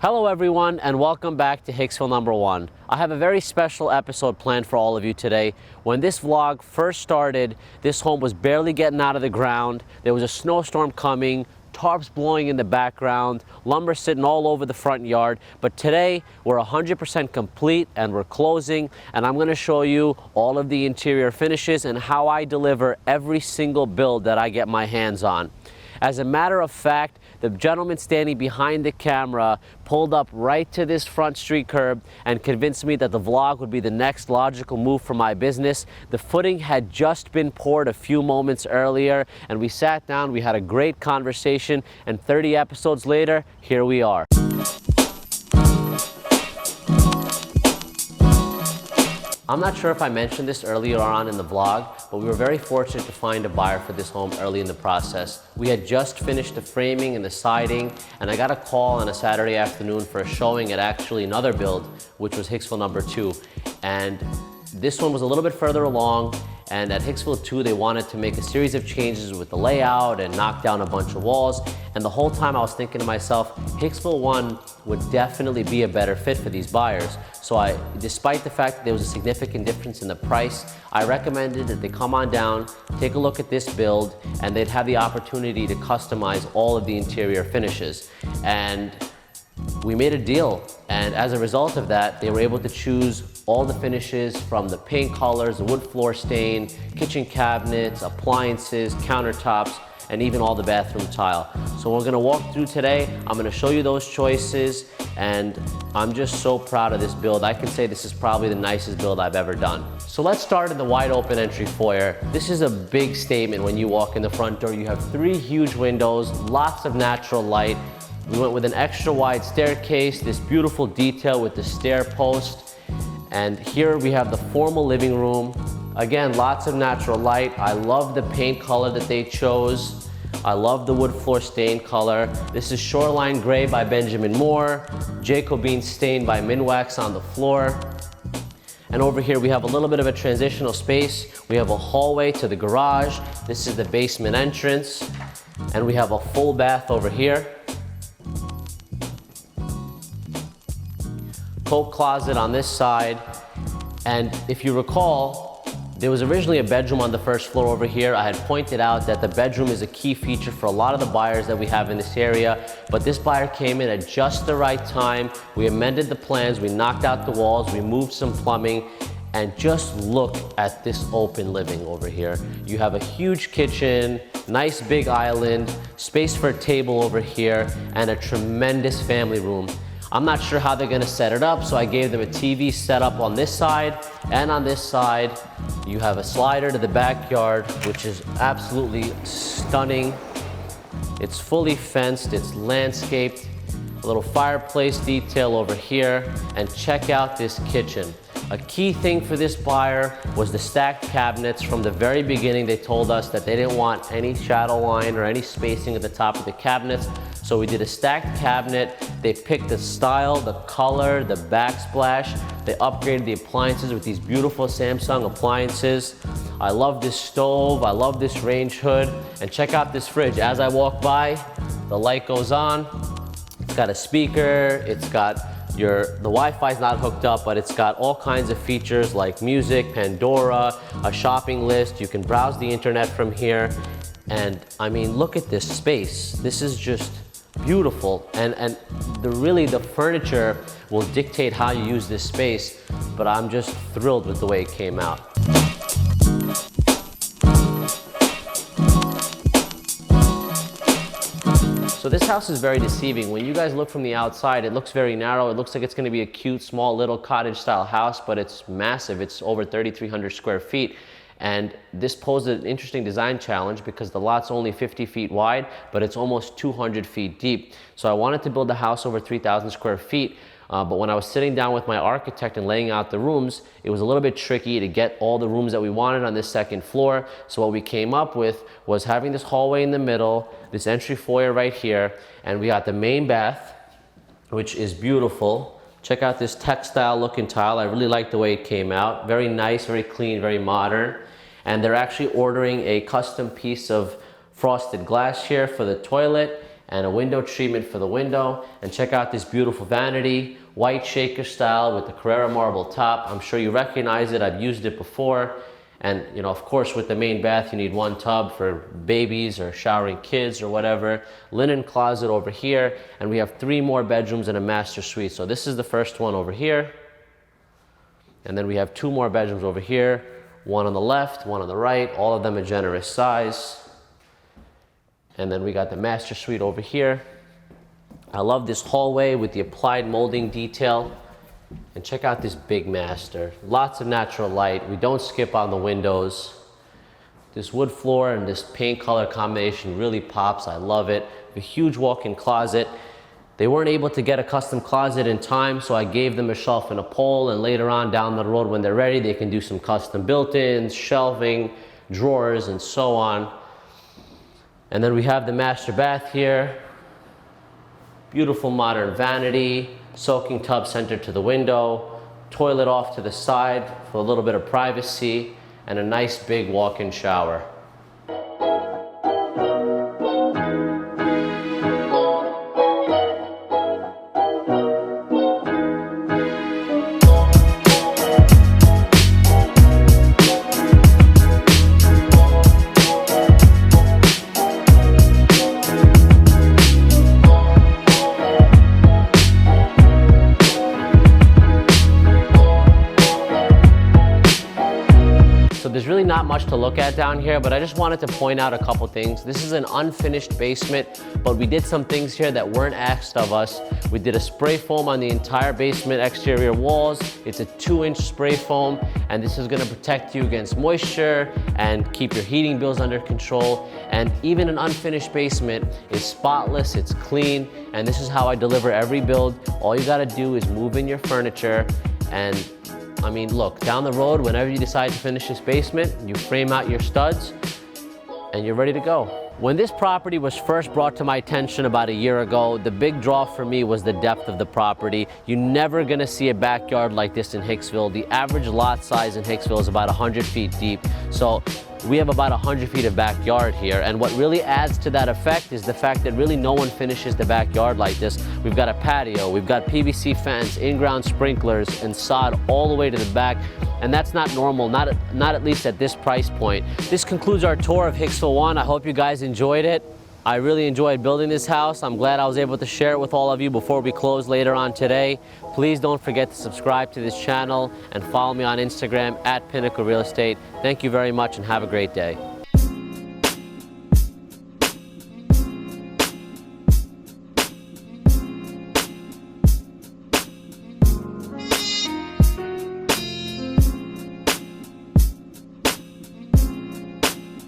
Hello everyone, and welcome back to Hicksville number 1. I have a very special episode planned for all of you today. When this vlog first started, this home was barely getting out of the ground. There was a snowstorm coming, tarps blowing in the background, lumber sitting all over the front yard. But today we're 100% complete and we're closing, and I'm going to show you all of the interior finishes and how I deliver every single build that I get my hands on. As a matter of fact, the gentleman standing behind the camera pulled up right to this front street curb and convinced me that the vlog would be the next logical move for my business. The footing had just been poured a few moments earlier, and we sat down, we had a great conversation, and 30 episodes later, here we are. I'm not sure if I mentioned this earlier on in the vlog, but we were very fortunate to find a buyer for this home early in the process. We had just finished the framing and the siding, and I got a call on a Saturday afternoon for a showing at actually another build, which was Hicksville number 2. And this one was a little bit further along, and at Hicksville 2, they wanted to make a series of changes with the layout and knock down a bunch of walls. And the whole time I was thinking to myself, Hicksville 1 would definitely be a better fit for these buyers. So despite the fact that there was a significant difference in the price, I recommended that they come on down, take a look at this build, and they'd have the opportunity to customize all of the interior finishes. And we made a deal, and as a result of that, they were able to choose all the finishes from the paint colors, the wood floor stain, kitchen cabinets, appliances, countertops, and even all the bathroom tile. So we're gonna walk through today. I'm gonna show you those choices, and I'm just so proud of this build. I can say this is probably the nicest build I've ever done. So let's start in the wide open entry foyer. This is a big statement when you walk in the front door. You have 3 huge windows, lots of natural light. We went with an extra wide staircase, this beautiful detail with the stair post. And here we have the formal living room. Again, lots of natural light. I love the paint color that they chose. I love the wood floor stain color. This is Shoreline Gray by Benjamin Moore, Jacobine Stain by Minwax on the floor. And over here we have a little bit of a transitional space. We have a hallway to the garage. This is the basement entrance. And we have a full bath over here. Coat closet on this side. And if you recall, there was originally a bedroom on the first floor over here. I had pointed out that the bedroom is a key feature for a lot of the buyers that we have in this area, but this buyer came in at just the right time. We amended the plans, we knocked out the walls, we moved some plumbing, and just look at this open living over here. You have a huge kitchen, nice big island, space for a table over here, and a tremendous family room. I'm not sure how they're gonna set it up, so I gave them a TV setup on this side, and on this side, you have a slider to the backyard, which is absolutely stunning. It's fully fenced, it's landscaped, a little fireplace detail over here, and check out this kitchen. A key thing for this buyer was the stacked cabinets. From the very beginning, they told us that they didn't want any shadow line or any spacing at the top of the cabinets. So we did a stacked cabinet. They picked the style, the color, the backsplash. They upgraded the appliances with these beautiful Samsung appliances. I love this stove. I love this range hood. And check out this fridge. As I walk by, the light goes on. It's got a speaker. It's got the Wi-Fi is not hooked up, but it's got all kinds of features like music, Pandora, a shopping list. You can browse the internet from here. And I mean, look at this space. This is just beautiful. And really the furniture will dictate how you use this space, but I'm just thrilled with the way it came out. So this house is very deceiving. When you guys look from the outside, it looks very narrow. It looks like it's gonna be a cute, small, little cottage style house, but it's massive. It's over 3,300 square feet. And this posed an interesting design challenge because the lot's only 50 feet wide, but it's almost 200 feet deep. So I wanted to build a house over 3,000 square feet. But when I was sitting down with my architect and laying out the rooms, it was a little bit tricky to get all the rooms that we wanted on this second floor. So what we came up with was having this hallway in the middle, this entry foyer right here, and we got the main bath, which is beautiful. Check out this textile looking tile. I really like the way it came out. Very nice, very clean, very modern. And they're actually ordering a custom piece of frosted glass here for the toilet. and a window treatment for the window. And check out this beautiful vanity, white shaker style with the Carrara marble top. I'm sure you recognize it, I've used it before. And you know, of course, with the main bath, you need one tub for babies or showering kids or whatever. Linen closet over here, and we have 3 more bedrooms and a master suite. So this is the first one over here. And then we have 2 more bedrooms over here, one on the left, one on the right, all of them a generous size. And then we got the master suite over here. I love this hallway with the applied molding detail. And check out this big master. Lots of natural light. We don't skip on the windows. This wood floor and this paint color combination really pops. I love it. A huge walk-in closet. They weren't able to get a custom closet in time, so I gave them a shelf and a pole, and later on down the road when they're ready, they can do some custom built-ins, shelving, drawers, and so on. And then we have the master bath here. Beautiful modern vanity, soaking tub centered to the window, toilet off to the side for a little bit of privacy, and a nice big walk-in shower. So there's really not much to look at down here, but I just wanted to point out a couple things. This is an unfinished basement, but we did some things here that weren't asked of us. We did a spray foam on the entire basement exterior walls. It's a 2-inch spray foam, and this is gonna protect you against moisture and keep your heating bills under control. And even an unfinished basement is spotless, it's clean, and this is how I deliver every build. All you gotta do is move in your furniture, and I mean, look, down the road, whenever you decide to finish this basement, you frame out your studs and you're ready to go. When this property was first brought to my attention about a year ago, the big draw for me was the depth of the property. You're never gonna see a backyard like this in Hicksville. The average lot size in Hicksville is about 100 feet deep. So we have about 100 feet of backyard here. And what really adds to that effect is the fact that really no one finishes the backyard like this. We've got a patio, we've got PVC fence, in-ground sprinklers, and sod all the way to the back. And that's not normal, not at least at this price point. This concludes our tour of Hicksville 1. I hope you guys enjoyed it. I really enjoyed building this house. I'm glad I was able to share it with all of you before we close later on today. Please don't forget to subscribe to this channel and follow me on Instagram @Pinnacle Real Estate. Thank you very much and have a great day.